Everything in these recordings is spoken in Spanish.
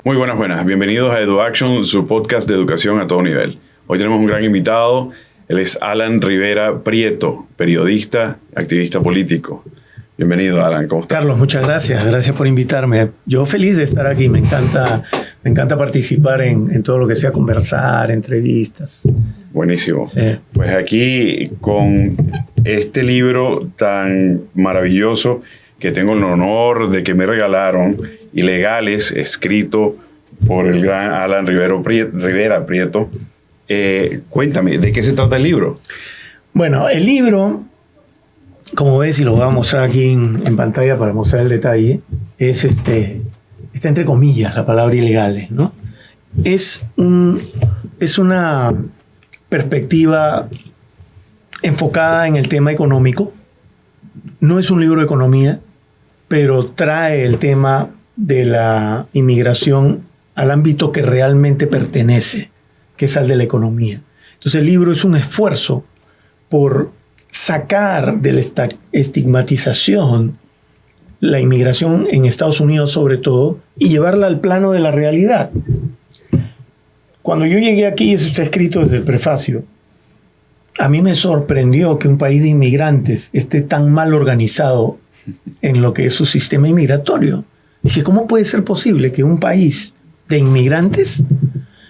Muy buenas. Bienvenidos a EduAction, su podcast de educación a todo nivel. Hoy tenemos un gran invitado. Él es Alan Rivera Prieto, periodista, activista político. Bienvenido, Alan. ¿Cómo estás? Carlos, muchas gracias. Gracias por invitarme. Yo feliz de estar aquí. Me encanta participar en todo lo que sea conversar, entrevistas. Buenísimo. Sí. Pues aquí con este libro tan maravilloso que tengo el honor de que me regalaron, Ilegales, escrito por el gran Alan Rivera Prieto. Cuéntame, ¿de qué se trata el libro? Bueno, el libro, como ves, y lo voy a mostrar aquí en pantalla para mostrar el detalle, es está entre comillas la palabra ilegales, ¿no? Es una perspectiva enfocada en el tema económico. No es un libro de economía, pero trae el tema de la inmigración al ámbito que realmente pertenece, que es al de la economía. Entonces el libro es un esfuerzo por sacar de la estigmatización la inmigración en Estados Unidos sobre todo y llevarla al plano de la realidad. Cuando yo llegué aquí, eso está escrito desde el prefacio, a mí me sorprendió que un país de inmigrantes esté tan mal organizado en lo que es su sistema inmigratorio. Dije, ¿cómo puede ser posible que un país de inmigrantes,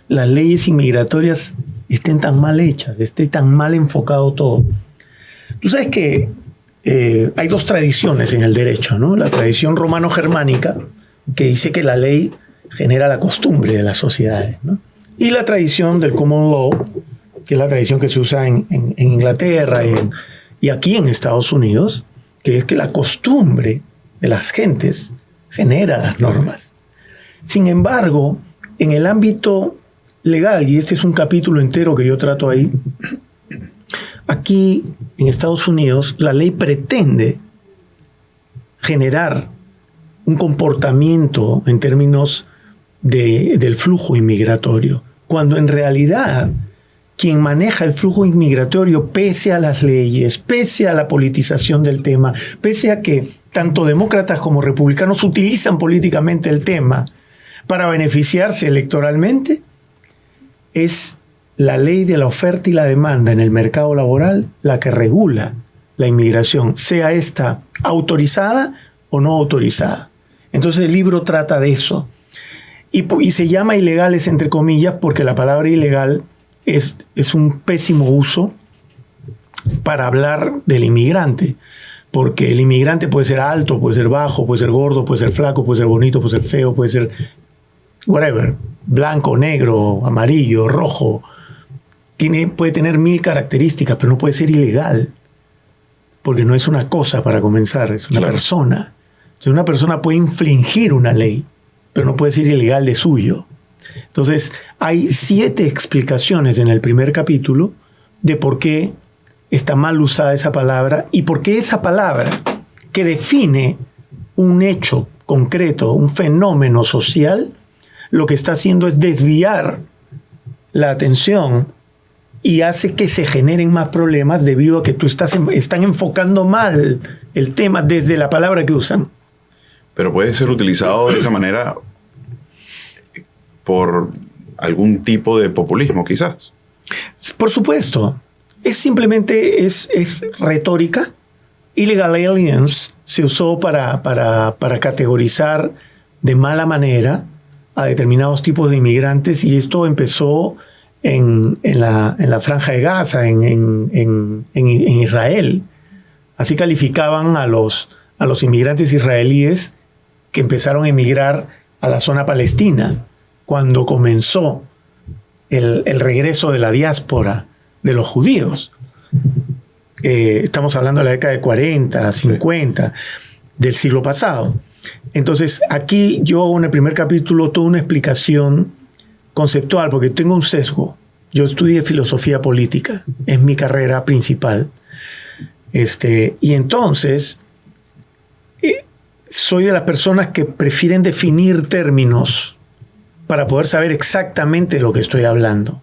las leyes inmigratorias estén tan mal hechas, esté tan mal enfocado todo? Tú sabes que hay dos tradiciones en el derecho, ¿no? La tradición romano-germánica, que dice que la ley genera la costumbre de las sociedades, ¿no? Y la tradición del common law, que es la tradición que se usa en Inglaterra y aquí en Estados Unidos, que es que la costumbre de las gentes genera las normas. Sin embargo, en el ámbito legal, y este es un capítulo entero que yo trato ahí, aquí en Estados Unidos la ley pretende generar un comportamiento en términos del flujo inmigratorio, cuando en realidad quien maneja el flujo inmigratorio, pese a las leyes, pese a la politización del tema, pese a que tanto demócratas como republicanos utilizan políticamente el tema para beneficiarse electoralmente, es la ley de la oferta y la demanda en el mercado laboral la que regula la inmigración, sea esta autorizada o no autorizada. Entonces el libro trata de eso. Y se llama ilegales entre comillas porque la palabra ilegal es un pésimo uso para hablar del inmigrante. Porque el inmigrante puede ser alto, puede ser bajo, puede ser gordo, puede ser flaco, puede ser bonito, puede ser feo, puede ser whatever, blanco, negro, amarillo, rojo. Puede tener 1000 características, pero no puede ser ilegal. Porque no es una cosa para comenzar, es una persona. Entonces una persona puede infringir una ley, pero no puede ser ilegal de suyo. Entonces hay 7 explicaciones en el primer capítulo de por qué está mal usada esa palabra y por qué esa palabra que define un hecho concreto, un fenómeno social, lo que está haciendo es desviar la atención y hace que se generen más problemas debido a que están enfocando mal el tema desde la palabra que usan. Pero puede ser utilizado de esa manera por algún tipo de populismo, quizás. Por supuesto. Simplemente es retórica. Illegal aliens se usó para categorizar de mala manera a determinados tipos de inmigrantes y esto empezó en la Franja de Gaza, en Israel. Así calificaban a los inmigrantes israelíes que empezaron a emigrar a la zona palestina cuando comenzó el regreso de la diáspora de los judíos. Estamos hablando de la década de 40, 50, del siglo pasado. Entonces, aquí yo hago en el primer capítulo toda una explicación conceptual, porque tengo un sesgo. Yo estudié filosofía política, es mi carrera principal. Y entonces, soy de las personas que prefieren definir términos para poder saber exactamente de lo que estoy hablando.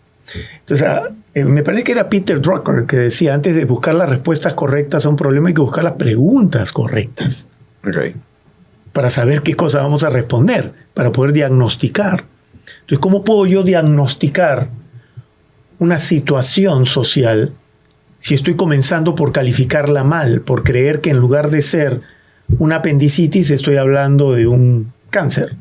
Entonces, me parece que era Peter Drucker que decía, antes de buscar las respuestas correctas a un problema hay que buscar las preguntas correctas. Okay. para saber qué cosa vamos a responder, para poder diagnosticar. Entonces, ¿cómo puedo yo diagnosticar una situación social si estoy comenzando por calificarla mal, por creer que en lugar de ser una apendicitis estoy hablando de un cáncer?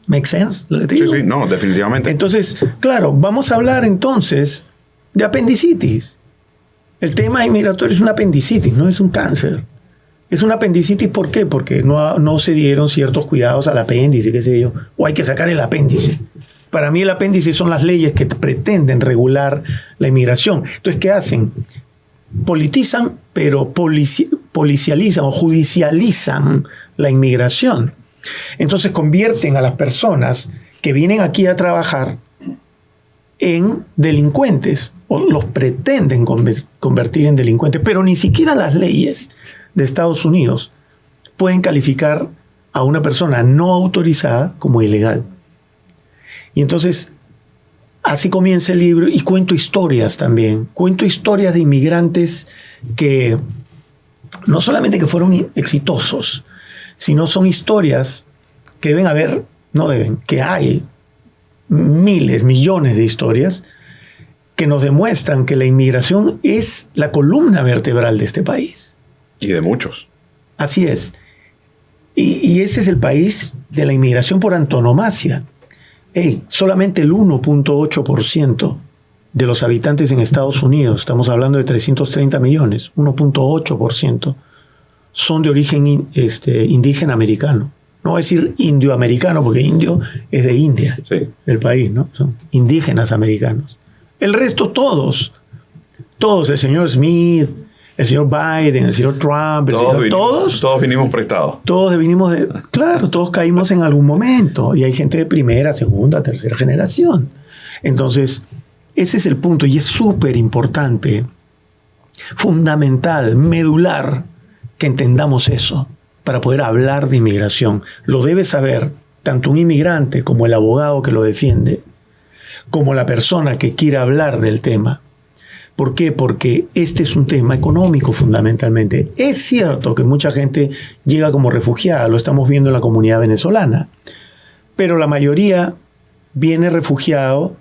¿Make sense? Sí, no, definitivamente. Entonces, claro, vamos a hablar entonces de apendicitis. El tema inmigratorio es una apendicitis, no es un cáncer. Es una apendicitis, ¿por qué? Porque no se dieron ciertos cuidados al apéndice, qué sé yo, o hay que sacar el apéndice. Para mí el apéndice son las leyes que pretenden regular la inmigración. Entonces, ¿qué hacen? Politizan, pero policializan o judicializan la inmigración. Entonces convierten a las personas que vienen aquí a trabajar en delincuentes, o los pretenden convertir en delincuentes, pero ni siquiera las leyes de Estados Unidos pueden calificar a una persona no autorizada como ilegal. Y entonces, así comienza el libro, y cuento historias también. Cuento historias de inmigrantes que no solamente que fueron exitosos, sino son historias que deben haber, no deben, que hay miles, millones de historias que nos demuestran que la inmigración es la columna vertebral de este país. Y de muchos. Así es. Y ese es el país de la inmigración por antonomasia. Solamente el 1.8% de los habitantes en Estados Unidos, estamos hablando de 330 millones, 1.8%, son de origen indígena americano. No voy a decir indioamericano, porque indio es de India, sí, del país, ¿no? Son indígenas americanos. El resto todos, el señor Smith, el señor Biden, el señor Trump, todos vinimos prestados. Todos vinimos claro, todos caímos en algún momento. Y hay gente de primera, segunda, tercera generación. Entonces, ese es el punto. Y es súper importante, fundamental, medular, que entendamos eso para poder hablar de inmigración. Lo debe saber tanto un inmigrante como el abogado que lo defiende, como la persona que quiere hablar del tema. ¿Por qué? Porque este es un tema económico fundamentalmente. Es cierto que mucha gente llega como refugiada, lo estamos viendo en la comunidad venezolana, pero la mayoría viene refugiado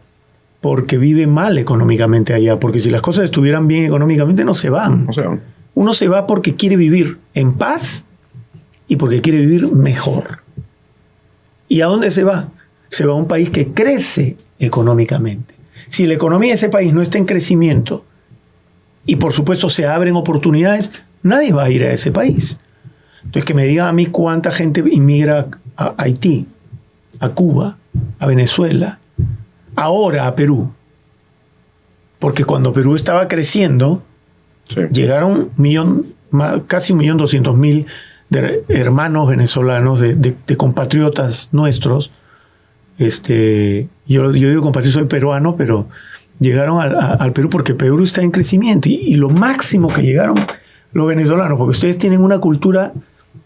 porque vive mal económicamente allá, porque si las cosas estuvieran bien económicamente no se van. No se van. Uno se va porque quiere vivir en paz y porque quiere vivir mejor. ¿Y a dónde se va? Se va a un país que crece económicamente. Si la economía de ese país no está en crecimiento y por supuesto se abren oportunidades, nadie va a ir a ese país. Entonces, que me digan a mí cuánta gente inmigra a Haití, a Cuba, a Venezuela, ahora a Perú. Porque cuando Perú estaba creciendo, sí, llegaron casi 1.200.000 de hermanos venezolanos, de compatriotas nuestros. Yo digo compatriotas, soy peruano, pero llegaron al Perú porque Perú está en crecimiento. Y lo máximo que llegaron los venezolanos, porque ustedes tienen una cultura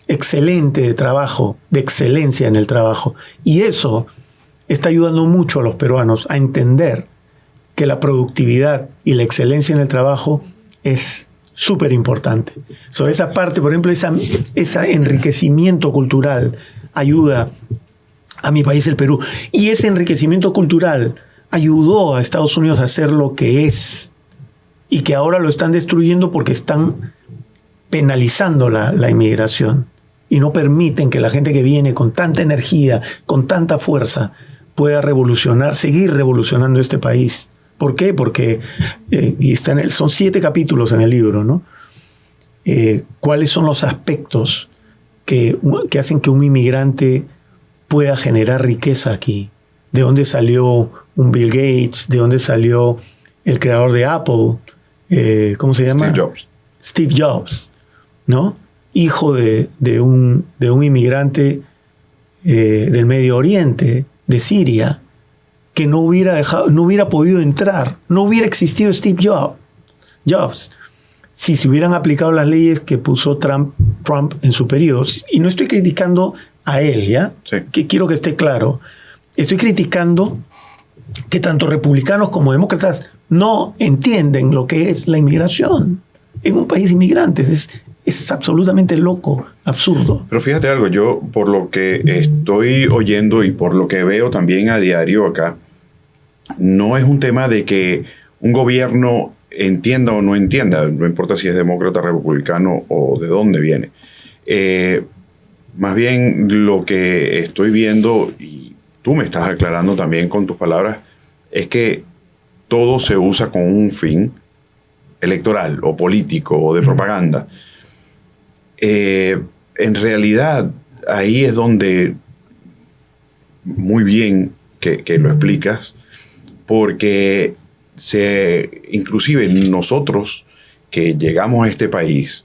excelente de trabajo, de excelencia en el trabajo. Y eso está ayudando mucho a los peruanos a entender que la productividad y la excelencia en el trabajo es súper importante. Esa parte, por ejemplo, ese enriquecimiento cultural ayuda a mi país, el Perú. Y ese enriquecimiento cultural ayudó a Estados Unidos a ser lo que es. Y que ahora lo están destruyendo porque están penalizando la inmigración. Y no permiten que la gente que viene con tanta energía, con tanta fuerza, pueda seguir revolucionando este país. ¿Por qué? Porque son 7 capítulos en el libro, ¿no? ¿Cuáles son los aspectos que hacen que un inmigrante pueda generar riqueza aquí? ¿De dónde salió un Bill Gates? ¿De dónde salió el creador de Apple? ¿Cómo se llama? Steve Jobs, ¿no? Hijo de un inmigrante del Medio Oriente, de Siria, que no hubiera podido entrar, no hubiera existido Steve Jobs si se hubieran aplicado las leyes que puso Trump en su periodo. Y no estoy criticando a él, ¿ya? Sí. Que quiero que esté claro. Estoy criticando que tanto republicanos como demócratas no entienden lo que es la inmigración en un país de inmigrantes. Es absolutamente loco, absurdo. Pero fíjate algo, yo por lo que estoy oyendo y por lo que veo también a diario acá, no es un tema de que un gobierno entienda o no entienda, no importa si es demócrata, republicano o de dónde viene. Más bien lo que estoy viendo, y tú me estás aclarando también con tus palabras, es que todo se usa con un fin electoral o político o de propaganda. En realidad, ahí es donde muy bien que lo explicas, porque inclusive nosotros que llegamos a este país,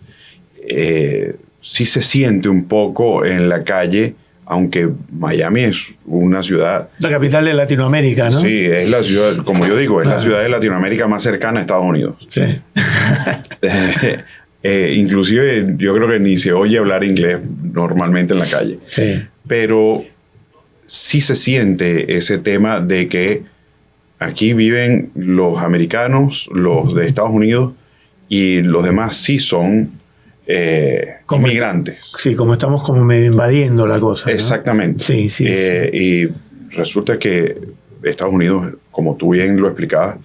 sí se siente un poco en la calle, aunque Miami es una ciudad... La capital de Latinoamérica, ¿no? Sí, es la ciudad, como yo digo, es la ciudad de Latinoamérica más cercana a Estados Unidos. Sí. Inclusive yo creo que ni se oye hablar inglés normalmente en la calle. Sí. Pero sí se siente ese tema de que aquí viven los americanos, los de Estados Unidos, y los demás sí son inmigrantes. Sí, como estamos como medio invadiendo la cosa, ¿no? Exactamente. Sí, sí. Y resulta que Estados Unidos, como tú bien lo explicabas,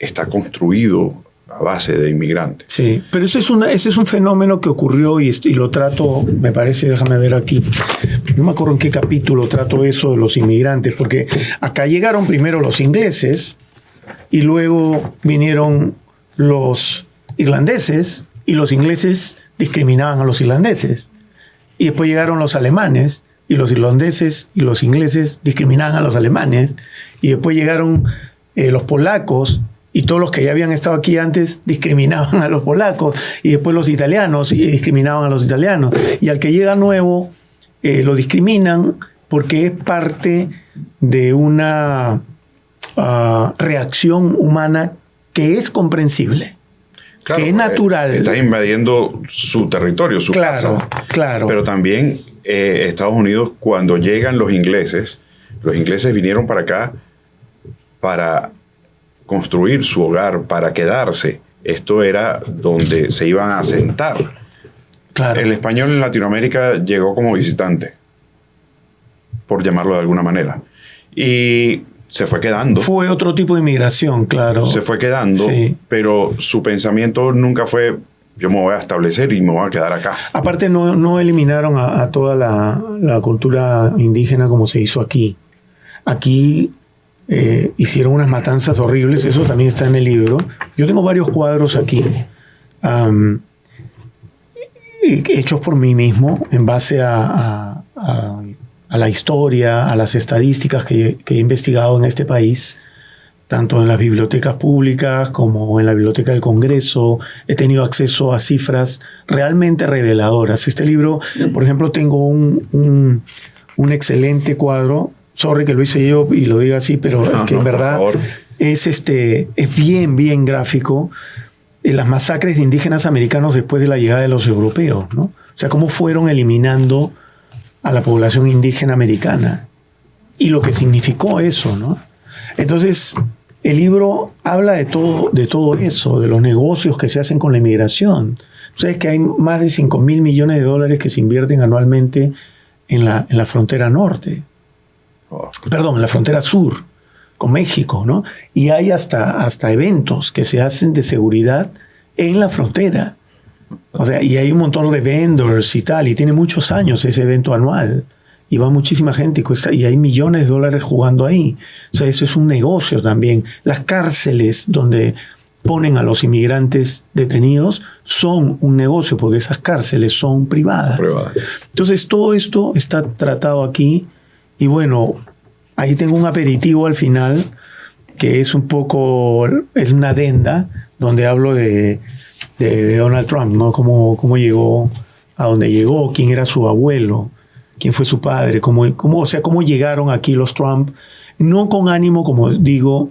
está construido a base de inmigrantes. Sí, pero ese es un fenómeno que ocurrió y lo trato, me parece, déjame ver aquí, no me acuerdo en qué capítulo trato eso de los inmigrantes, porque acá llegaron primero los ingleses y luego vinieron los irlandeses y los ingleses discriminaban a los irlandeses. Y después llegaron los alemanes y los irlandeses y los ingleses discriminaban a los alemanes. Y después llegaron los polacos y todos los que ya habían estado aquí antes discriminaban a los polacos. Y después los italianos y discriminaban a los italianos. Y al que llega nuevo lo discriminan porque es parte de una reacción humana que es comprensible. Claro, que es natural. Está invadiendo su territorio, su casa. Claro. Pero también Estados Unidos, cuando llegan los ingleses vinieron para acá para construir su hogar, para quedarse. Esto era donde se iban a asentar. Claro. El español en Latinoamérica llegó como visitante, por llamarlo de alguna manera. Y se fue quedando. Fue otro tipo de inmigración, claro. Se fue quedando, sí. Pero su pensamiento nunca fue: yo me voy a establecer y me voy a quedar acá. Aparte, no eliminaron a toda la cultura indígena como se hizo aquí. Aquí hicieron unas matanzas horribles, eso también está en el libro. Yo tengo varios cuadros aquí, hechos por mí mismo, en base a la historia, a las estadísticas que he investigado en este país, tanto en las bibliotecas públicas como en la Biblioteca del Congreso. He tenido acceso a cifras realmente reveladoras. Este libro, por ejemplo, tengo un excelente cuadro. Sorry que lo hice yo y lo diga así, pero es que en verdad es bien gráfico. Las masacres de indígenas americanos después de la llegada de los europeos, ¿no? O sea, cómo fueron eliminando a la población indígena americana y lo que significó eso, ¿no? Entonces, el libro habla de todo eso, de los negocios que se hacen con la inmigración. Sabes que hay más de $5,000 millones que se invierten anualmente en la frontera norte. Perdón, en la frontera sur, con México, ¿no? Y hay hasta eventos que se hacen de seguridad en la frontera. O sea, y hay un montón de vendors y tal, y tiene muchos años ese evento anual. Y va muchísima gente y hay millones de dólares jugando ahí. O sea, eso es un negocio también. Las cárceles donde ponen a los inmigrantes detenidos son un negocio, porque esas cárceles son privadas. Entonces, todo esto está tratado aquí. Y bueno, ahí tengo un aperitivo al final, que es es una adenda, donde hablo de Donald Trump, ¿no? Cómo llegó a donde llegó, quién era su abuelo, quién fue su padre, cómo llegaron aquí los Trump, no con ánimo, como digo,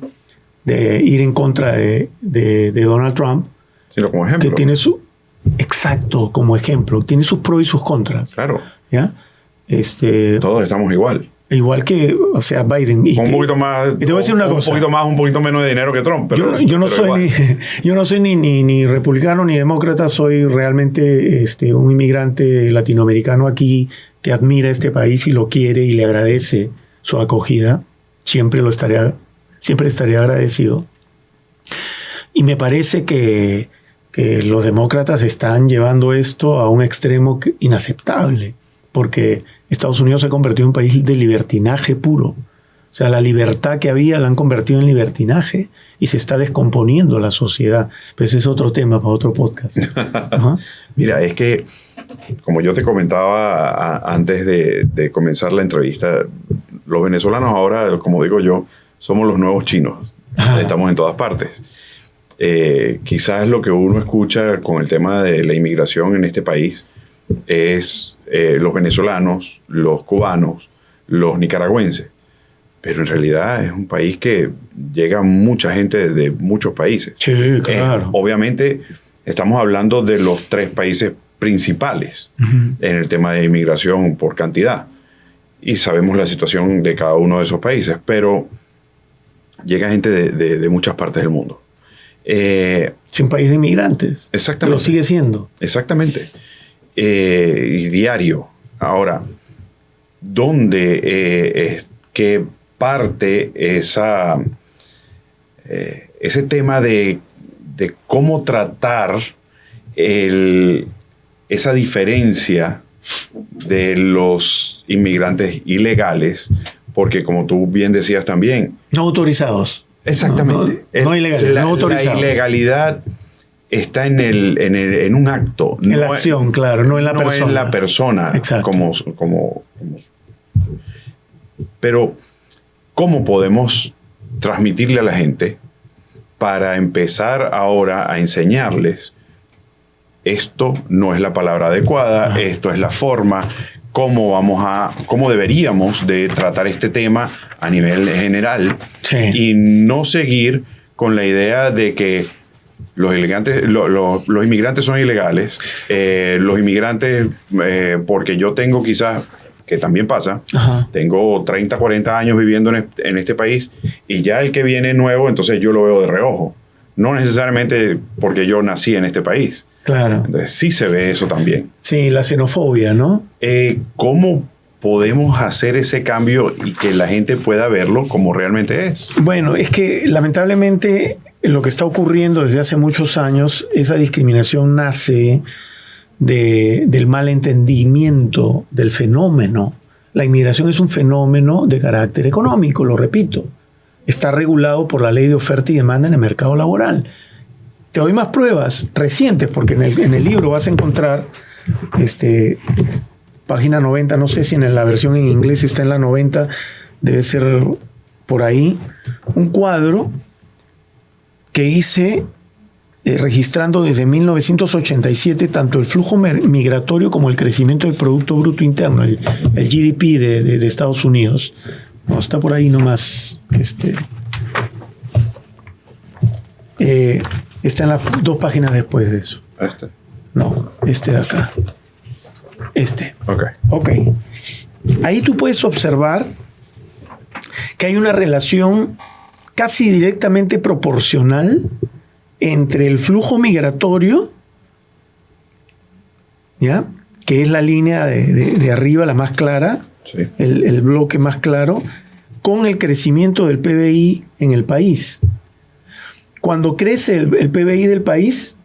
de ir en contra de Donald Trump, sino como ejemplo. Que tiene como ejemplo, tiene sus pros y sus contras. Claro. ¿Ya? Todos estamos igual. Igual que, o sea, Biden. Un poquito más. Y te voy a decir una cosa. Un poquito menos de dinero que Trump. Pero, yo no soy ni republicano ni demócrata, soy realmente un inmigrante latinoamericano aquí que admira este país y lo quiere y le agradece su acogida. Siempre estaré agradecido. Y me parece que los demócratas están llevando esto a un extremo inaceptable, porque Estados Unidos se ha convertido en un país de libertinaje puro. O sea, la libertad que había la han convertido en libertinaje y se está descomponiendo la sociedad. Pero ese es otro tema para otro podcast. Uh-huh. Mira, es que, como yo te comentaba antes de comenzar la entrevista, los venezolanos ahora, como digo yo, somos los nuevos chinos. Estamos en todas partes. Quizás lo que uno escucha con el tema de la inmigración en este país es los venezolanos, los cubanos, los nicaragüenses. Pero en realidad es un país que llega mucha gente de muchos países. Sí, claro. Obviamente estamos hablando de los 3 países principales en el tema de inmigración por cantidad. Y sabemos la situación de cada uno de esos países, pero llega gente de muchas partes del mundo. Es un país de inmigrantes. Exactamente. Lo sigue siendo. Exactamente. Y diario. Ahora, ¿dónde qué parte ese tema de cómo tratar esa diferencia de los inmigrantes ilegales? Porque como tú bien decías también... No autorizados. Exactamente. No ilegales, no autorizados. La ilegalidad está en un acto. En la acción, claro, no en la persona. No en la persona. Exacto. Pero, ¿cómo podemos transmitirle a la gente para empezar ahora a enseñarles esto no es la palabra adecuada, esto es la forma, cómo deberíamos de tratar este tema a nivel general, sí, y no seguir con la idea de que los inmigrantes son ilegales, los inmigrantes, porque yo tengo quizás, que también pasa, tengo 30, 40 años viviendo en este país y ya el que viene nuevo, entonces yo lo veo de reojo. No necesariamente porque yo nací en este país. Claro. Entonces, sí se ve eso también. Sí, la xenofobia, ¿no? ¿Cómo podemos hacer ese cambio y que la gente pueda verlo como realmente es? Bueno, es que lamentablemente lo que está ocurriendo desde hace muchos años, esa discriminación nace del mal entendimiento del fenómeno. La inmigración es un fenómeno de carácter económico, lo repito. Está regulado por la ley de oferta y demanda en el mercado laboral. Te doy más pruebas recientes, porque en el libro vas a encontrar página 90, no sé si en la versión en inglés está en la 90, debe ser por ahí, un cuadro que hice registrando desde 1987 tanto el flujo migratorio como el crecimiento del Producto Bruto Interno, el GDP de Estados Unidos. No, está por ahí nomás. Está en las 2 páginas después de eso. ¿Este? No, de acá. Ok. Ahí tú puedes observar que hay una relación casi directamente proporcional entre el flujo migratorio, ¿ya?, que es la línea de arriba, la más clara, sí, el bloque más claro, con el crecimiento del PBI en el país. Cuando crece el PBI del país,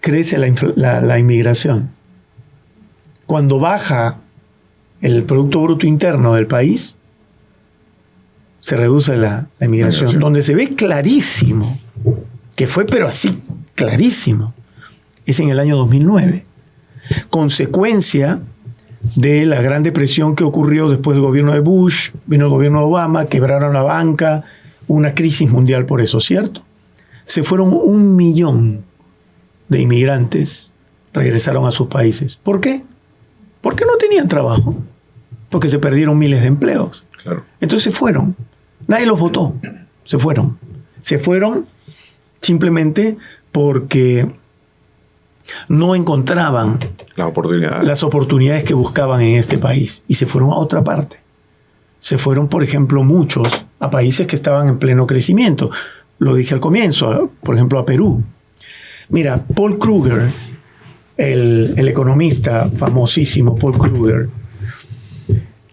crece la inmigración. Cuando baja el Producto Bruto Interno del país, se reduce la inmigración. Donde se ve clarísimo, que fue pero así, clarísimo, es en el año 2009. Consecuencia de la Gran Depresión que ocurrió después del gobierno de Bush, vino el gobierno de Obama, quebraron la banca, una crisis mundial por eso, ¿cierto? Se fueron 1 millón de inmigrantes, regresaron a sus países. ¿Por qué? Porque no tenían trabajo, porque se perdieron miles de empleos. Claro. Entonces se fueron. Nadie los votó. Se fueron. Se fueron simplemente porque no encontraban las oportunidades que buscaban en este país y se fueron a otra parte. se fueron, por ejemplo, muchos a países que estaban en pleno crecimiento. Lo dije al comienzo, por ejemplo, a Perú. Mira, Paul Kruger, el economista famosísimo Paul Kruger,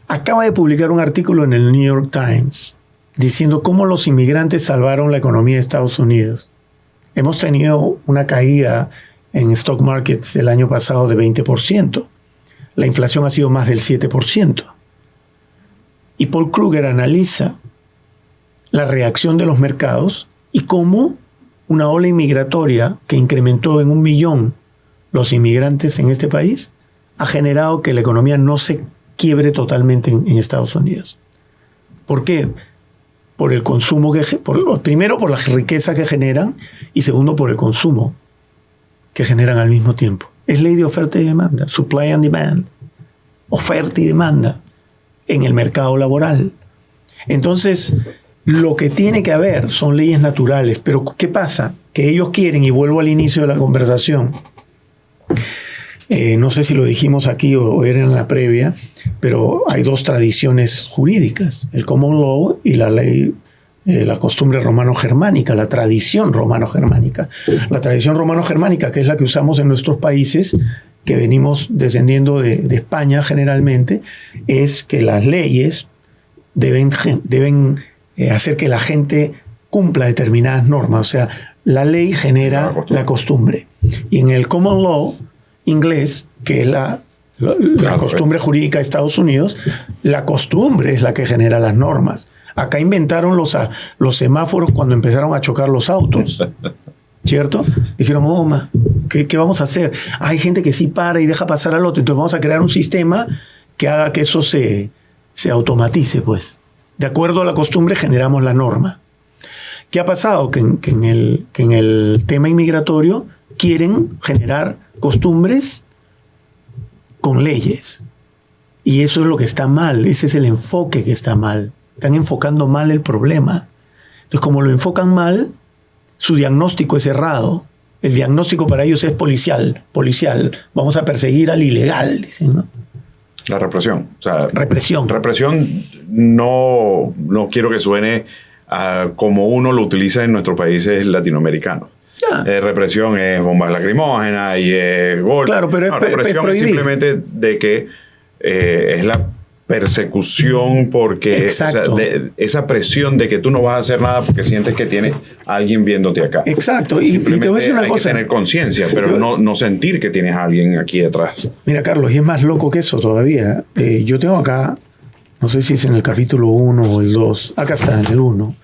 acaba de publicar un artículo en el New York Times diciendo cómo los inmigrantes salvaron la economía de Estados Unidos. Hemos tenido una caída en stock markets el año pasado de 20%. La inflación ha sido más del 7%. Y Paul Kruger analiza la reacción de los mercados y cómo una ola inmigratoria que incrementó en 1 millón los inmigrantes en este país ha generado que la economía no se quiebre totalmente en Estados Unidos. ¿Por qué? Por el consumo primero por la riqueza que generan y segundo por el consumo que generan al mismo tiempo. Es ley de oferta y demanda, supply and demand, oferta y demanda en el mercado laboral. Entonces, lo que tiene que haber son leyes naturales, pero ¿qué pasa? Que ellos quieren, y vuelvo al inicio de la conversación, no sé si lo dijimos aquí o era en la previa, pero hay 2 tradiciones jurídicas, el common law y la ley, la costumbre romano-germánica, la tradición romano-germánica. La tradición romano-germánica, que es la que usamos en nuestros países, que venimos descendiendo de España generalmente, es que las leyes deben hacer que la gente cumpla determinadas normas. O sea, la ley genera la costumbre. Y en el common law inglés, que es la costumbre jurídica de Estados Unidos, la costumbre es la que genera las normas. Acá inventaron los semáforos cuando empezaron a chocar los autos, ¿cierto? Dijeron, ¿qué vamos a hacer? Hay gente que sí para y deja pasar al otro, entonces vamos a crear un sistema que haga que eso se automatice, pues. De acuerdo a la costumbre generamos la norma. ¿Qué ha pasado? Que en el tema inmigratorio quieren generar costumbres con leyes. Y eso es lo que está mal. Ese es el enfoque que está mal. Están enfocando mal el problema. Entonces, como lo enfocan mal, su diagnóstico es errado. El diagnóstico para ellos es policial. Vamos a perseguir al ilegal, dicen, ¿no? La represión. O sea, represión. Represión no quiero que suene como uno lo utiliza en nuestros países latinoamericanos. Represión es bombas lacrimógenas y es golpe. Claro, pero represión es simplemente de que es la persecución porque o sea, esa presión de que tú no vas a hacer nada porque sientes que tienes a alguien viéndote acá. Exacto. Y te voy a decir una cosa. Hay que tener conciencia, pero no sentir que tienes a alguien aquí detrás. Mira, Carlos, y es más loco que eso todavía. Yo tengo acá, no sé si es en el capítulo 1 o el 2, acá está, en el 1,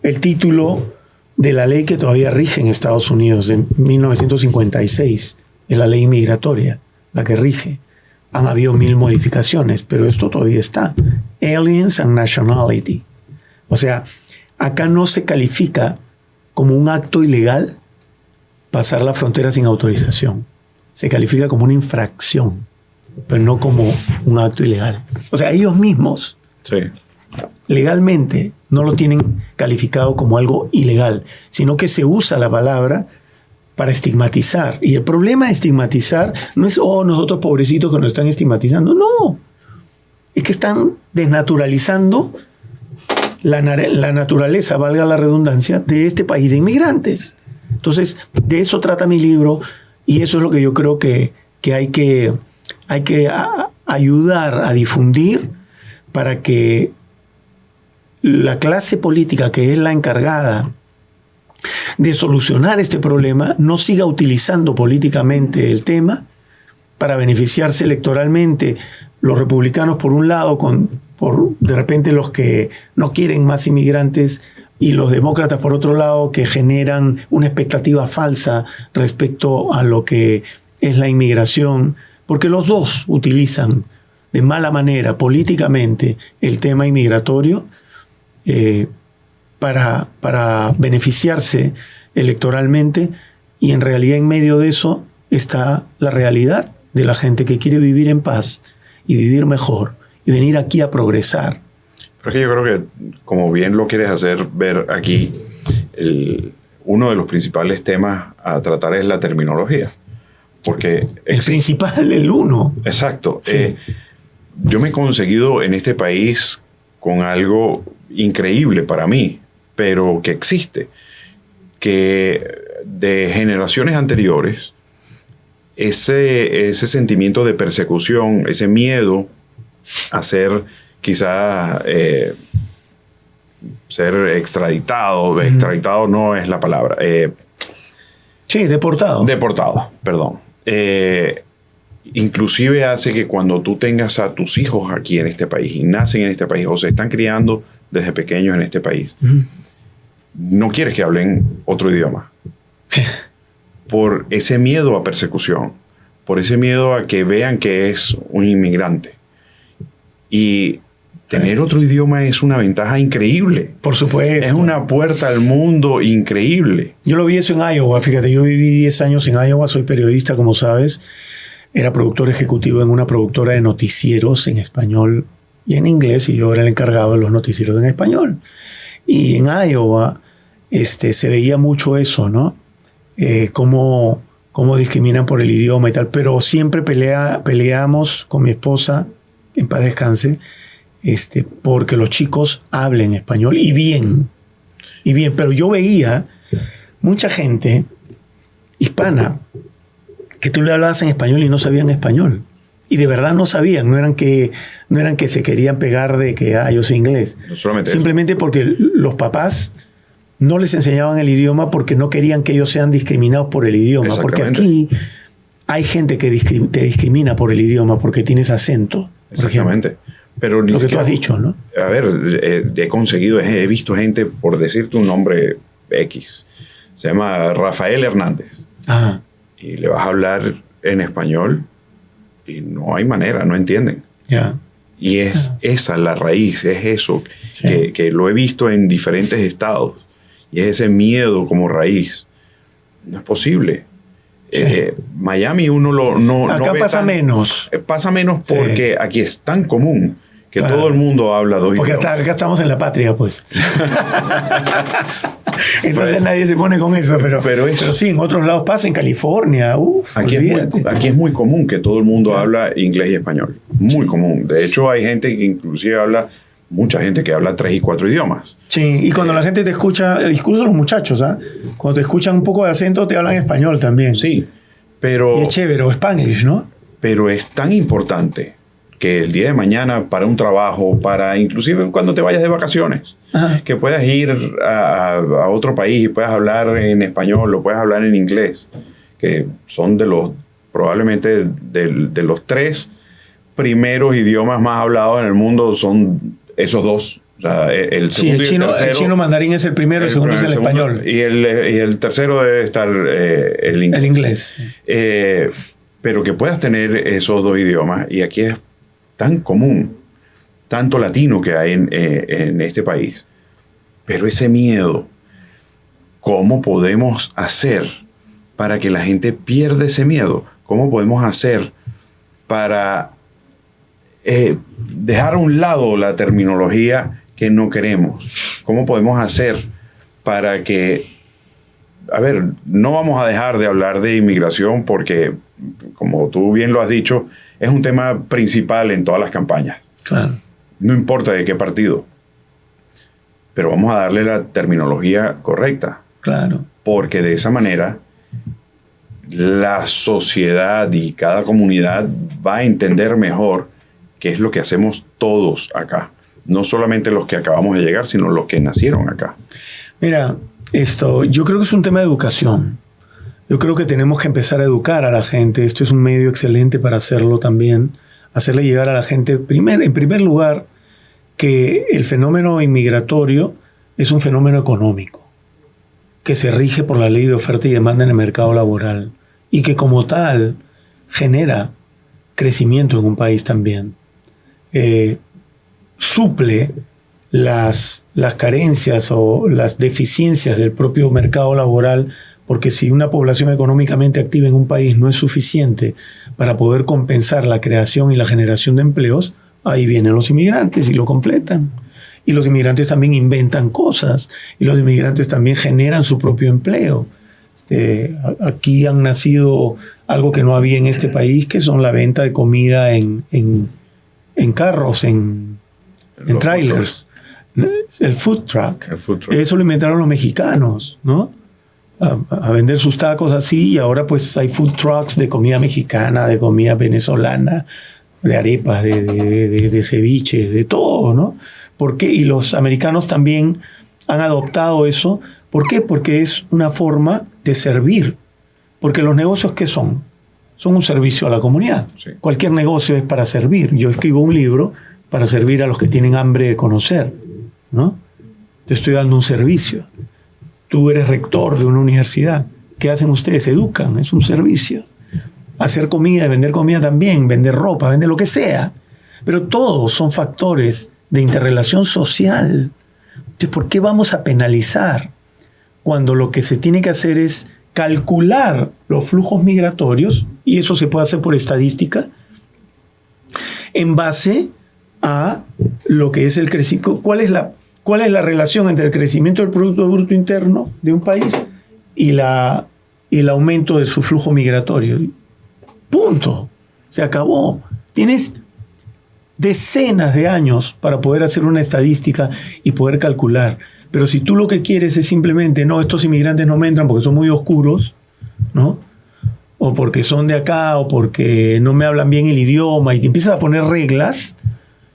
el título de la ley que todavía rige en Estados Unidos, de 1956, es la ley migratoria, la que rige. Han habido 1000 modificaciones, pero esto todavía está. Aliens and Nationality. O sea, acá no se califica como un acto ilegal pasar la frontera sin autorización. Se califica como una infracción, pero no como un acto ilegal. O sea, ellos mismos legalmente no lo tienen calificado como algo ilegal, sino que se usa la palabra para estigmatizar. Y el problema de estigmatizar no es, nosotros pobrecitos que nos están estigmatizando. No. Es que están desnaturalizando la naturaleza, valga la redundancia, de este país de inmigrantes. Entonces, de eso trata mi libro y eso es lo que yo creo que hay que ayudar a difundir para que la clase política, que es la encargada de solucionar este problema, no siga utilizando políticamente el tema para beneficiarse electoralmente. Los republicanos, por un lado, de repente los que no quieren más inmigrantes, y los demócratas, por otro lado, que generan una expectativa falsa respecto a lo que es la inmigración, porque los dos utilizan de mala manera políticamente el tema inmigratorio para beneficiarse electoralmente, y en realidad en medio de eso está la realidad de la gente que quiere vivir en paz y vivir mejor y venir aquí a progresar. Pero es que yo creo que, como bien lo quieres hacer ver aquí, uno de los principales temas a tratar es la terminología. Porque el principal, el uno. Exacto. Sí. Yo me he conseguido en este país con algo increíble para mí, pero que existe, que de generaciones anteriores, ese sentimiento de persecución, ese miedo a ser quizás ser extraditado, extraditado no es la palabra. Sí, deportado. Deportado, perdón. Inclusive hace que cuando tú tengas a tus hijos aquí en este país y nacen en este país o se están criando desde pequeños en este país, no quieres que hablen otro idioma. Sí. Por ese miedo a persecución, por ese miedo a que vean que es un inmigrante. Y tener otro idioma es una ventaja increíble. Por supuesto. Es una puerta al mundo increíble. Yo lo vi eso en Iowa. Fíjate, yo viví 10 años en Iowa, soy periodista, como sabes. Era productor ejecutivo en una productora de noticieros en español y en inglés, y yo era el encargado de los noticieros en español. Y en Iowa se veía mucho eso, ¿no? Cómo discriminan por el idioma y tal. Pero siempre peleamos con mi esposa, en paz descanse, porque los chicos hablen español y bien. Pero yo veía mucha gente hispana que tú le hablabas en español y no sabían español. Y de verdad no sabían, no eran que se querían pegar de que yo soy inglés. No solamente simplemente eso. Porque los papás no les enseñaban el idioma porque no querían que ellos sean discriminados por el idioma. Porque aquí hay gente que te discrimina por el idioma porque tienes acento. Exactamente. Pero lo que tú has dicho, ¿no? A ver, he visto gente, por decirte un nombre X, se llama Rafael Hernández. Ajá. Y le vas a hablar en español y no hay manera, no entienden. Ya. Y es esa la raíz, es eso, sí. que lo he visto en diferentes estados. Y es ese miedo como raíz. No es posible. Sí. Miami uno no acá ve pasa menos. Pasa menos porque sí. Aquí es tan común que claro. Todo el mundo habla dos porque idiomas. Acá estamos en la patria, pues. Entonces nadie se pone con eso. Pero sí, en otros lados pasa, en California. Aquí es muy común que todo el mundo habla inglés y español. Muy común. De hecho, hay gente que inclusive mucha gente que habla 3 y 4 idiomas. Sí, y cuando la gente te escucha, incluso los muchachos, cuando te escuchan un poco de acento, te hablan español también. Sí, pero... Y es chévere, o Spanglish, ¿no? Pero es tan importante que el día de mañana, para un trabajo, inclusive cuando te vayas de vacaciones, ajá, que puedas ir a otro país y puedas hablar en español o puedas hablar en inglés, que son probablemente de los 3 primeros idiomas más hablados en el mundo, son esos 2. O sea, el segundo y el tercero. El chino mandarín es el primero, el segundo es el español. Y el tercero debe estar el inglés. El inglés. Pero que puedas tener esos 2 idiomas. Y aquí es tan común, tanto latino que hay en este país. Pero ese miedo, ¿cómo podemos hacer para que la gente pierda ese miedo? ¿Cómo podemos hacer para dejar a un lado la terminología que no queremos? ¿Cómo podemos hacer para que... A ver, no vamos a dejar de hablar de inmigración porque, como tú bien lo has dicho, es un tema principal en todas las campañas. Claro. No importa de qué partido. Pero vamos a darle la terminología correcta. Claro. Porque de esa manera la sociedad y cada comunidad va a entender mejor qué es lo que hacemos todos acá. No solamente los que acabamos de llegar, sino los que nacieron acá. Mira, yo creo que es un tema de educación. Yo creo que tenemos que empezar a educar a la gente. Esto es un medio excelente para hacerlo también. Hacerle llegar a la gente, en primer lugar, que el fenómeno inmigratorio es un fenómeno económico, que se rige por la ley de oferta y demanda en el mercado laboral y que como tal genera crecimiento en un país también. Suple las carencias o las deficiencias del propio mercado laboral, porque si una población económicamente activa en un país no es suficiente para poder compensar la creación y la generación de empleos, ahí vienen los inmigrantes y lo completan. Y los inmigrantes también inventan cosas y los inmigrantes también generan su propio empleo. Aquí han nacido algo que no había en este país, que son la venta de comida en carros, en en trailers. El food truck. Eso lo inventaron los mexicanos, ¿no? A vender sus tacos así, y ahora pues hay food trucks de comida mexicana, de comida venezolana, de arepas, de ceviches, de todo, ¿no? ¿Por qué? Y los americanos también han adoptado eso. ¿Por qué? Porque es una forma de servir. Porque los negocios, ¿qué son? Son un servicio a la comunidad. Sí. Cualquier negocio es para servir. Yo escribo un libro para servir a los que tienen hambre de conocer, ¿no? Te estoy dando un servicio. Tú eres rector de una universidad. ¿Qué hacen ustedes? Educan, es un servicio. Hacer comida, vender comida también, vender ropa, vender lo que sea. Pero todos son factores de interrelación social. Entonces, ¿por qué vamos a penalizar cuando lo que se tiene que hacer es calcular los flujos migratorios, y eso se puede hacer por estadística, en base a lo que es el crecimiento? ¿Cuál es la relación entre el crecimiento del Producto Bruto Interno de un país y el aumento de su flujo migratorio? Punto. Se acabó. Tienes decenas de años para poder hacer una estadística y poder calcular. Pero si tú lo que quieres es simplemente, no, estos inmigrantes no me entran porque son muy oscuros, ¿no? O porque son de acá, o porque no me hablan bien el idioma, y te empiezas a poner reglas.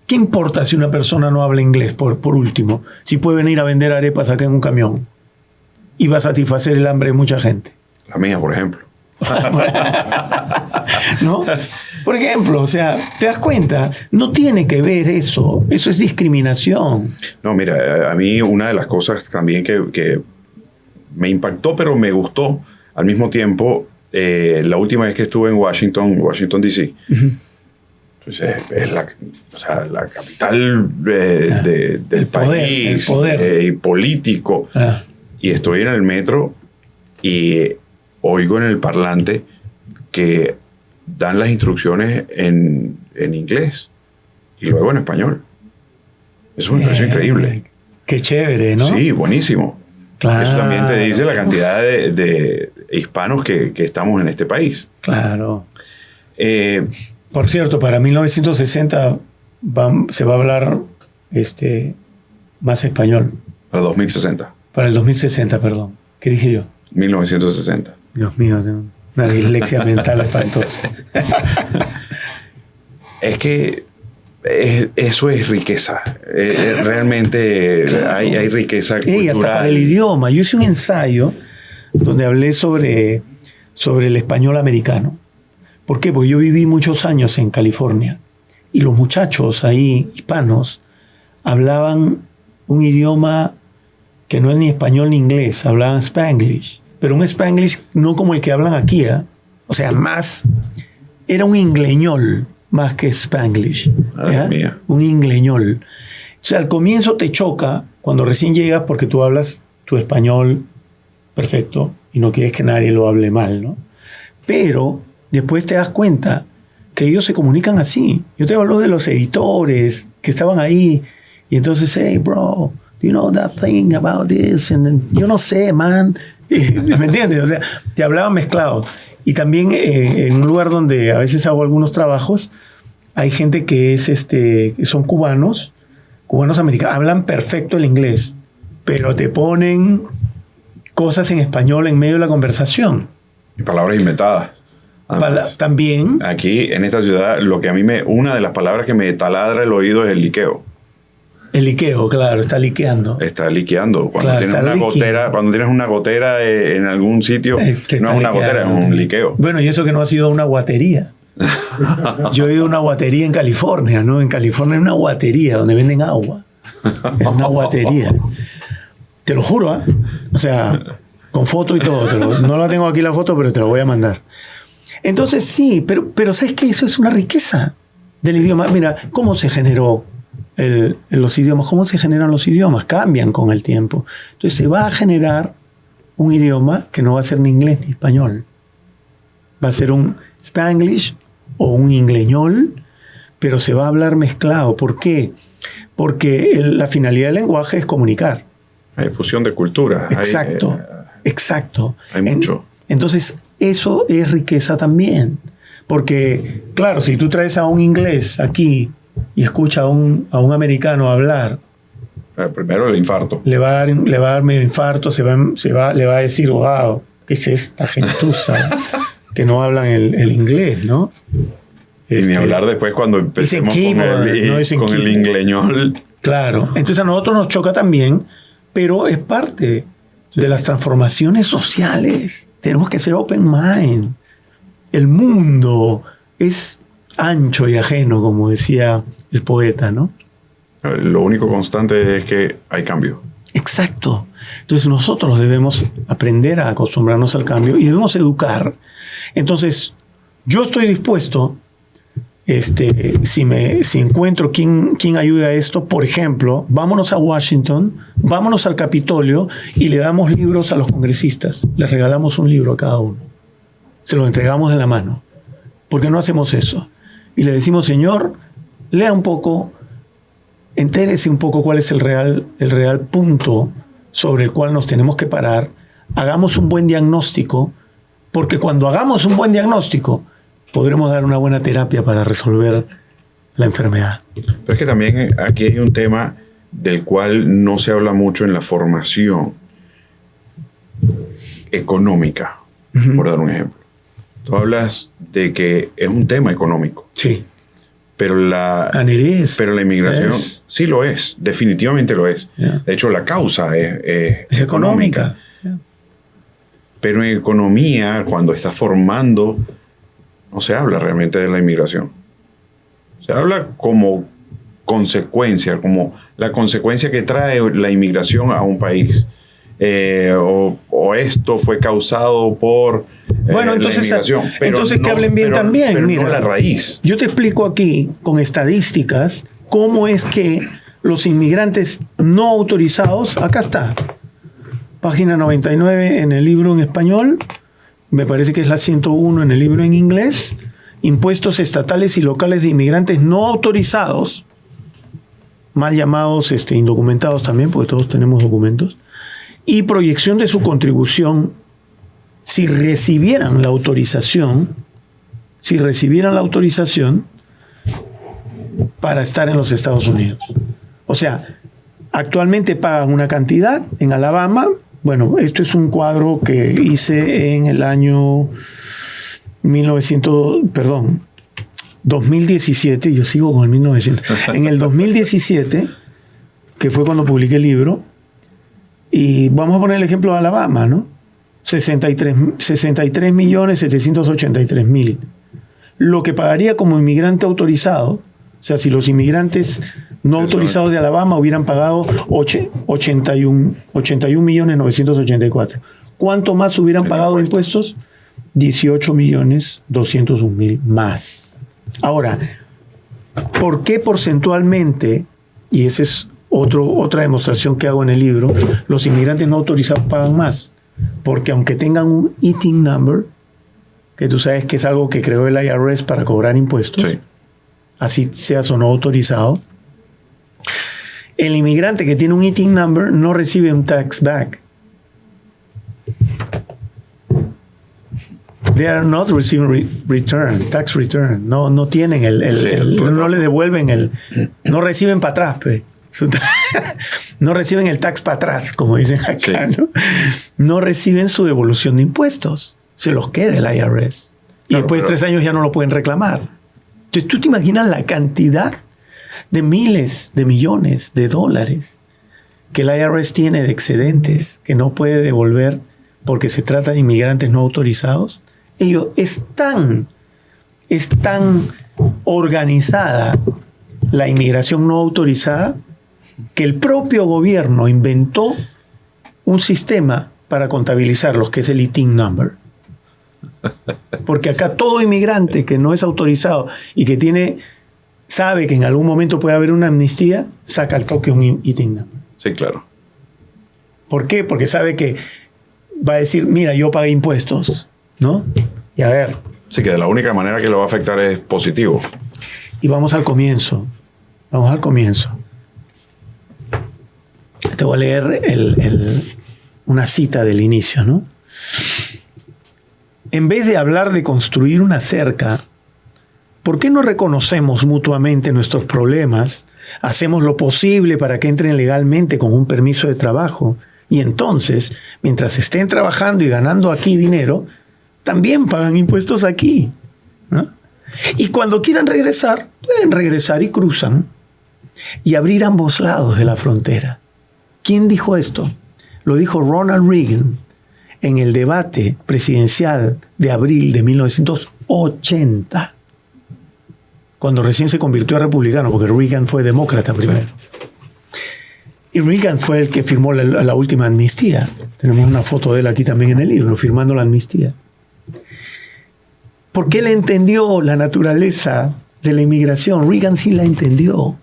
¿Qué importa si una persona no habla inglés, por último? Si puede venir a vender arepas acá en un camión y va a satisfacer el hambre de mucha gente. La mía, por ejemplo. ¿No? Por ejemplo, o sea, ¿te das cuenta? No tiene que ver eso. Eso es discriminación. No, mira, a mí una de las cosas también que me impactó, pero me gustó al mismo tiempo, la última vez que estuve en Washington D.C., entonces, es la capital del país, el poder. Y político. Y estoy en el metro y oigo en el parlante que dan las instrucciones en inglés y luego en español. Eso me pareció increíble. Qué chévere, ¿no? Sí, buenísimo. Claro. Eso también te dice la cantidad de hispanos que estamos en este país. Claro. Por cierto, para 1960 se va a hablar más español. Para 2060. Para el 2060, perdón. ¿Qué dije yo? 1960. Dios mío, tengo una dislexia mental espantosa. Es que eso es riqueza. Realmente claro. hay riqueza cultural. Hasta para el idioma. Yo hice un ensayo donde hablé sobre el español americano. ¿Por qué? Porque yo viví muchos años en California y los muchachos ahí, hispanos, hablaban un idioma que no es ni español ni inglés, hablaban Spanglish. Pero un Spanglish no como el que hablan aquí, ¿eh? O sea, era un ingleñol más que Spanglish. Mía. Un ingleñol. O sea, al comienzo te choca cuando recién llegas porque tú hablas tu español perfecto y no quieres que nadie lo hable mal, ¿no? Pero después te das cuenta que ellos se comunican así. Yo te hablo de los editores que estaban ahí y entonces, hey, bro, do you know that thing about this? And then, yo no sé, man. ¿Me entiendes? O sea, te hablaban mezclado. Y también en un lugar donde a veces hago algunos trabajos, hay gente que son cubanos americanos, hablan perfecto el inglés, pero te ponen cosas en español en medio de la conversación. Y palabras inventadas. También. Aquí, en esta ciudad, una de las palabras que me taladra el oído es el liqueo. El liqueo, claro, está liqueando. Está liqueando. Cuando, claro, tienes una gotera en algún sitio, no es una gotera, es un liqueo. Bueno, y eso que no ha sido una guatería. Yo he ido a una guatería en California, ¿no? En California hay una guatería donde venden agua. Es una guatería. Te lo juro, ¿eh? O sea, con foto y todo. No la tengo aquí la foto, pero te la voy a mandar. Entonces sí, pero ¿sabes qué? Eso es una riqueza del idioma. Mira, ¿cómo se generó los idiomas? ¿Cómo se generan los idiomas? Cambian con el tiempo. Entonces se va a generar un idioma que no va a ser ni inglés ni español. Va a ser un Spanglish o un ingleñol, pero se va a hablar mezclado. ¿Por qué? Porque la finalidad del lenguaje es comunicar. Hay fusión de culturas. Exacto, exacto. Hay mucho. Entonces, eso es riqueza también. Porque, claro, si tú traes a un inglés aquí y escucha a un americano hablar, Primero el infarto. le va a dar medio infarto, le va a decir, wow, ¿qué es esta gentuza que no hablan el inglés, ¿no? Y ni hablar después cuando empecemos con el ingleñol. Claro, entonces a nosotros nos choca también, pero es parte de las transformaciones sociales. Tenemos que ser open mind. El mundo es ancho y ajeno, como decía el poeta, ¿no? Lo único constante es que hay cambio. Exacto. Entonces nosotros debemos aprender a acostumbrarnos al cambio y debemos educar. Entonces, yo estoy dispuesto, si encuentro quién ayude a esto, por ejemplo, vámonos a Washington, vámonos al Capitolio y le damos libros a los congresistas. Les regalamos un libro a cada uno. Se lo entregamos de la mano. ¿Por qué no hacemos eso? Y le decimos, señor, lea un poco, entérese un poco cuál es el real punto sobre el cual nos tenemos que parar, hagamos un buen diagnóstico, porque cuando hagamos un buen diagnóstico, podremos dar una buena terapia para resolver la enfermedad. Pero es que también aquí hay un tema del cual no se habla mucho en la formación económica, por dar un ejemplo. Tú hablas de que es un tema económico. Sí. Pero la inmigración sí lo es, definitivamente lo es. Yeah. De hecho, la causa es económica. Yeah. Pero en economía, cuando estás formando, no se habla realmente de la inmigración. Se habla como consecuencia, como la consecuencia que trae la inmigración a un país. O esto fue causado por bueno, entonces, la inmigración. Pero entonces no, que hablen bien también. Pero mira, no la raíz. Yo te explico aquí con estadísticas cómo es que los inmigrantes no autorizados, acá está, página 99 en el libro en español, me parece que es la 101 en el libro en inglés, impuestos estatales y locales de inmigrantes no autorizados, mal llamados indocumentados también, porque todos tenemos documentos, y proyección de su contribución si recibieran la autorización para estar en los Estados Unidos. O sea, actualmente pagan una cantidad en Alabama. Bueno, esto es un cuadro que hice en el año 2017, yo sigo con el 1900. En el 2017, que fue cuando publiqué el libro, y vamos a poner el ejemplo de Alabama, ¿no? 63.783.000. Lo que pagaría como inmigrante autorizado, o sea, si los inmigrantes no autorizados de Alabama hubieran pagado 81.984.000. ¿Cuánto más hubieran pagado de impuestos? 18.201.000 más. Ahora, ¿por qué porcentualmente, y esa es otra demostración que hago en el libro, los inmigrantes no autorizados pagan más? Porque aunque tengan un ITIN number, que tú sabes que es algo que creó el IRS para cobrar impuestos, sí, así seas o no autorizado, el inmigrante que tiene un ITIN number no recibe un tax back. They are not receiving tax return. No tienen no le devuelven no reciben para atrás, pues. No reciben el tax para atrás, como dicen acá, sí, ¿no? No reciben su devolución de impuestos. Se los queda el IRS. Y claro, después de 3 años ya no lo pueden reclamar. Entonces, ¿tú te imaginas la cantidad de miles de millones de dólares que el IRS tiene de excedentes que no puede devolver porque se trata de inmigrantes no autorizados? Es tan organizada la inmigración no autorizada que el propio gobierno inventó un sistema para contabilizarlos, que es el ITIN number. Porque acá todo inmigrante que no es autorizado y que sabe que en algún momento puede haber una amnistía, saca al toque un ITIN number. Sí, claro. ¿Por qué? Porque sabe que va a decir, mira, yo pagué impuestos, ¿no? Y a ver. Sí, que de la única manera que lo va a afectar es positivo. Y vamos al comienzo. Te voy a leer una cita del inicio, ¿no? En vez de hablar de construir una cerca, ¿por qué no reconocemos mutuamente nuestros problemas? Hacemos lo posible para que entren legalmente con un permiso de trabajo. Y entonces, mientras estén trabajando y ganando aquí dinero, también pagan impuestos aquí, ¿no? Y cuando quieran regresar, pueden regresar y cruzan y abrir ambos lados de la frontera. ¿Quién dijo esto? Lo dijo Ronald Reagan en el debate presidencial de abril de 1980, cuando recién se convirtió a republicano, porque Reagan fue demócrata primero. Y Reagan fue el que firmó la última amnistía. Tenemos una foto de él aquí también en el libro, firmando la amnistía. Porque él entendió la naturaleza de la inmigración. Reagan sí la entendió.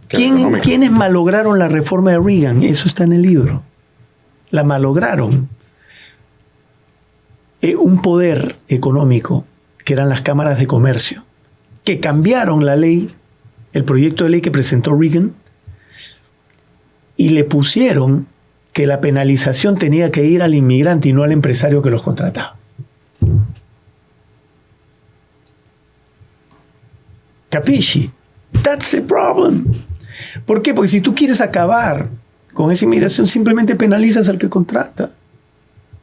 ¿Quiénes malograron la reforma de Reagan? Eso está en el libro. La malograron. Un poder económico, que eran las cámaras de comercio, que cambiaron la ley, el proyecto de ley que presentó Reagan, y le pusieron que la penalización tenía que ir al inmigrante y no al empresario que los contrataba. Capisci? That's the problem. ¿Por qué? Porque si tú quieres acabar con esa inmigración, simplemente penalizas al que contrata.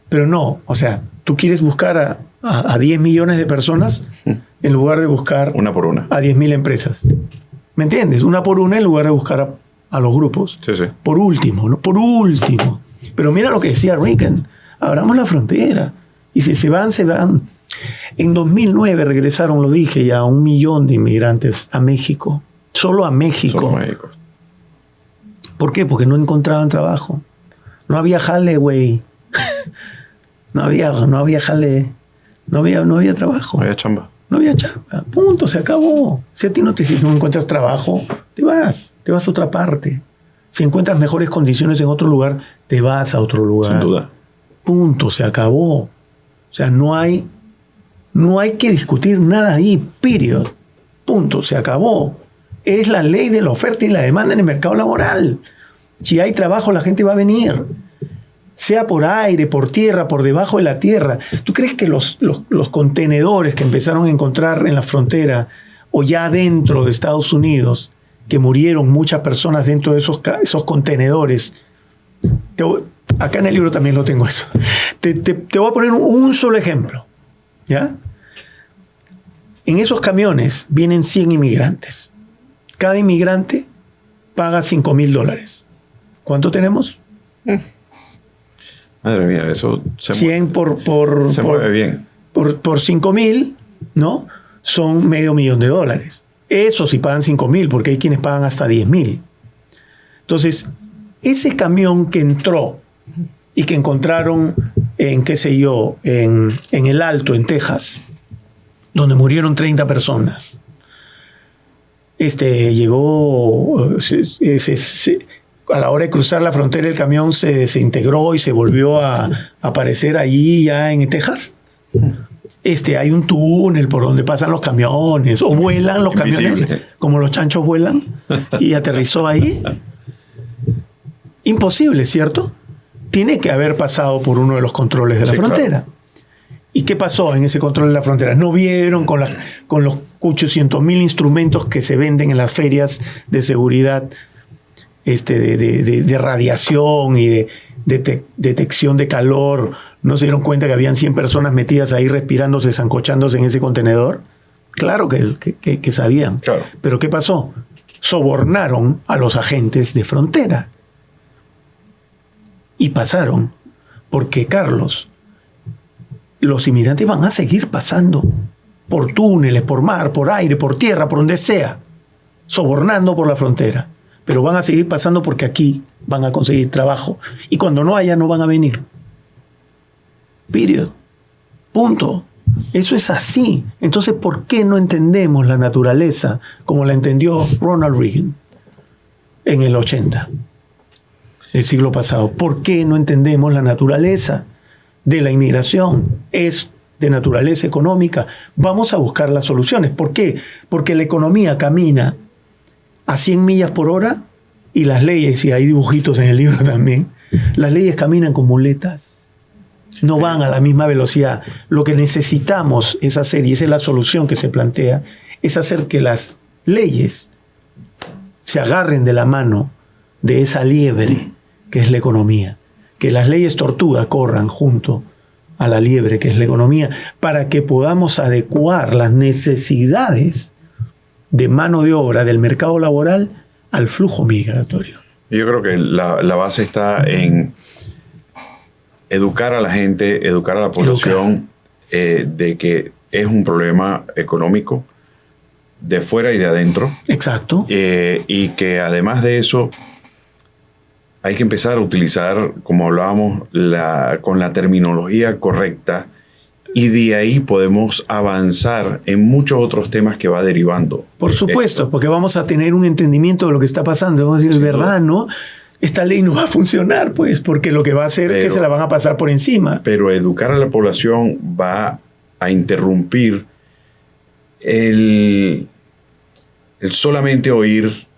Pero no, o sea, tú quieres buscar a 10 millones de personas en lugar de buscar una por una a 10.000 empresas. ¿Me entiendes? Una por una en lugar de buscar a los grupos. Sí, sí. Por último, ¿no? Por último. Pero mira lo que decía Reagan. Abramos la frontera. Y si se van, se van. En 2009 regresaron, lo dije ya, 1 millón de inmigrantes a México. Solo a México. Solo a México. ¿Por qué? Porque no encontraban trabajo. No había jale, güey. No había jale. No había trabajo. No había chamba. No había chamba. Punto, se acabó. Si a ti no encuentras trabajo, te vas a otra parte. Si encuentras mejores condiciones en otro lugar, te vas a otro lugar. Sin duda. Punto, se acabó. O sea, no hay que discutir nada ahí, period. Punto, se acabó. Es la ley de la oferta y la demanda en el mercado laboral. Si hay trabajo, la gente va a venir. Sea por aire, por tierra, por debajo de la tierra. ¿Tú crees que los contenedores que empezaron a encontrar en la frontera o ya dentro de Estados Unidos, que murieron muchas personas dentro de esos contenedores? Acá en el libro también lo tengo eso. Te voy a poner un solo ejemplo, ¿ya? En esos camiones vienen 100 inmigrantes. Cada inmigrante paga $5,000. ¿Cuánto tenemos? Madre mía, eso se 100 mueve bien. Por 5,000, ¿no? Son $500,000. Eso sí pagan 5,000, porque hay quienes pagan hasta 10,000. Entonces, ese camión que entró y que encontraron en, qué sé yo, en El Alto, en Texas, donde murieron 30 personas, llegó, a la hora de cruzar la frontera, el camión se desintegró y se volvió a aparecer allí ya en Texas. Hay un túnel por donde pasan los camiones, o vuelan los camiones, como los chanchos vuelan, y aterrizó ahí. Imposible, ¿cierto? Tiene que haber pasado por uno de los controles de la frontera. Claro. ¿Y qué pasó en ese control de la frontera? No vieron con los 800,000 instrumentos que se venden en las ferias de seguridad, de radiación y de detección de calor. ¿No se dieron cuenta que habían 100 personas metidas ahí respirándose, zancochándose en ese contenedor? Claro que sabían. Claro. Pero ¿qué pasó? Sobornaron a los agentes de frontera. Y pasaron. Porque, Carlos, los inmigrantes van a seguir pasando por túneles, por mar, por aire, por tierra, por donde sea, sobornando por la frontera. Pero van a seguir pasando porque aquí van a conseguir trabajo. Y cuando no haya, no van a venir. Period. Punto. Eso es así. Entonces, ¿por qué no entendemos la naturaleza como la entendió Ronald Reagan en el 80 del siglo pasado? ¿Por qué no entendemos la naturaleza de la inmigración? Es de naturaleza económica. Vamos a buscar las soluciones. ¿Por qué? Porque la economía camina a 100 millas por hora y las leyes, y hay dibujitos en el libro también, las leyes caminan con muletas. No van a la misma velocidad. Lo que necesitamos es hacer, y esa es la solución que se plantea, es hacer que las leyes se agarren de la mano de esa liebre que es la economía. Que las leyes tortuga corran junto a la liebre que es la economía, para que podamos adecuar las necesidades de mano de obra del mercado laboral al flujo migratorio. Yo creo que la base está en educar a la gente, educar a la población de que es un problema económico de fuera y de adentro. Exacto. Y que además de eso hay que empezar a utilizar, como hablábamos, con la terminología correcta, y de ahí podemos avanzar en muchos otros temas que va derivando. Por supuesto, porque vamos a tener un entendimiento de lo que está pasando. Vamos a decir, es verdad, ¿no? Esta ley no va a funcionar, pues, porque lo que va a hacer es que se la van a pasar por encima. Pero educar a la población va a interrumpir el solamente oír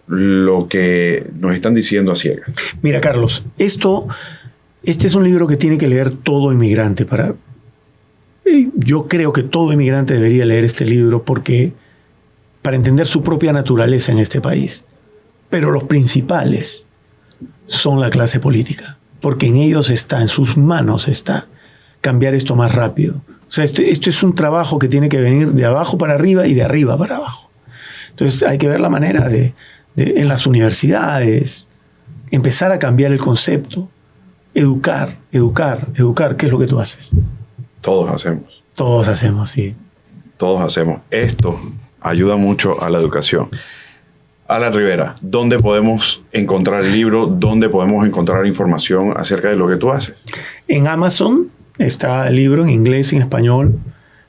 lo que nos están diciendo a ciegas. Mira, Carlos, este es un libro que tiene que leer todo inmigrante. Yo creo que todo inmigrante debería leer este libro para entender su propia naturaleza en este país. Pero los principales son la clase política, porque en ellos está, en sus manos está cambiar esto más rápido. O sea, esto es un trabajo que tiene que venir de abajo para arriba y de arriba para abajo. Entonces hay que ver la manera en las universidades, empezar a cambiar el concepto, educar, ¿qué es lo que tú haces? Todos hacemos. Todos hacemos, sí. Todos hacemos. Esto ayuda mucho a la educación. Alan Rivera, ¿dónde podemos encontrar el libro? ¿Dónde podemos encontrar información acerca de lo que tú haces? En Amazon está el libro, en inglés, en español.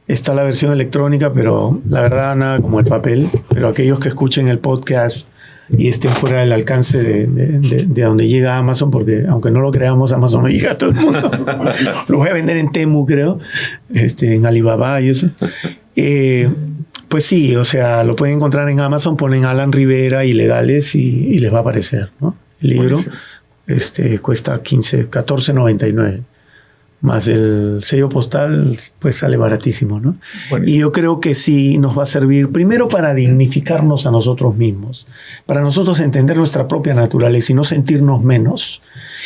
Está la versión electrónica, pero la verdad nada como el papel. Pero aquellos que escuchen el podcast y estén fuera del alcance de donde llega Amazon, porque aunque no lo creamos, Amazon no llega a todo el mundo. Lo voy a vender en Temu, creo, en Alibaba y eso. Pues sí, o sea, lo pueden encontrar en Amazon, ponen Alan Rivera Ilegales y les va a aparecer, ¿no? El libro cuesta $14.99. Más el sello postal, pues sale baratísimo, ¿no? Buenísimo. Y yo creo que sí nos va a servir primero para dignificarnos a nosotros mismos, para nosotros entender nuestra propia naturaleza y no sentirnos menos,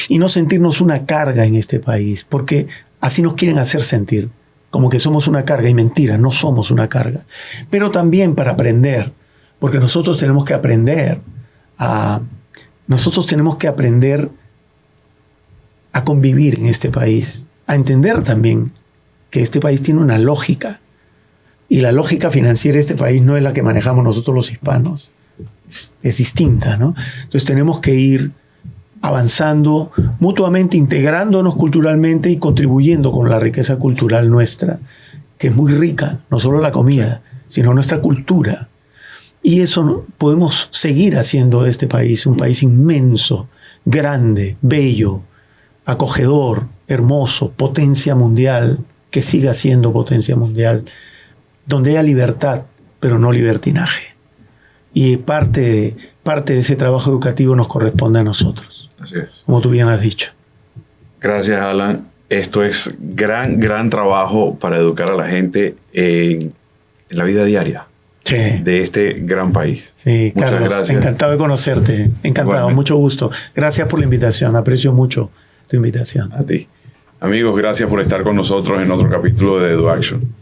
y no sentirnos una carga en este país, porque así nos quieren hacer sentir, como que somos una carga, y mentira, no somos una carga. Pero también para aprender, porque nosotros tenemos que aprender a convivir en este país, a entender también que este país tiene una lógica, y la lógica financiera de este país no es la que manejamos nosotros los hispanos, es distinta, ¿no? Entonces tenemos que ir avanzando mutuamente, integrándonos culturalmente y contribuyendo con la riqueza cultural nuestra, que es muy rica, no solo la comida, sino nuestra cultura. Y eso podemos seguir haciendo de este país un país inmenso, grande, bello, acogedor, hermoso, potencia mundial, que siga siendo potencia mundial, donde haya libertad, pero no libertinaje. Y parte de ese trabajo educativo nos corresponde a nosotros. Así es. Como tú bien has dicho. Gracias, Alan. Esto es gran trabajo para educar a la gente en la vida diaria. Sí. De este gran país. Sí, muchas Carlos, gracias. Encantado de conocerte. Encantado, igualmente. Mucho gusto. Gracias por la invitación. Aprecio mucho tu invitación. A ti. Amigos, gracias por estar con nosotros en otro capítulo de EduAction.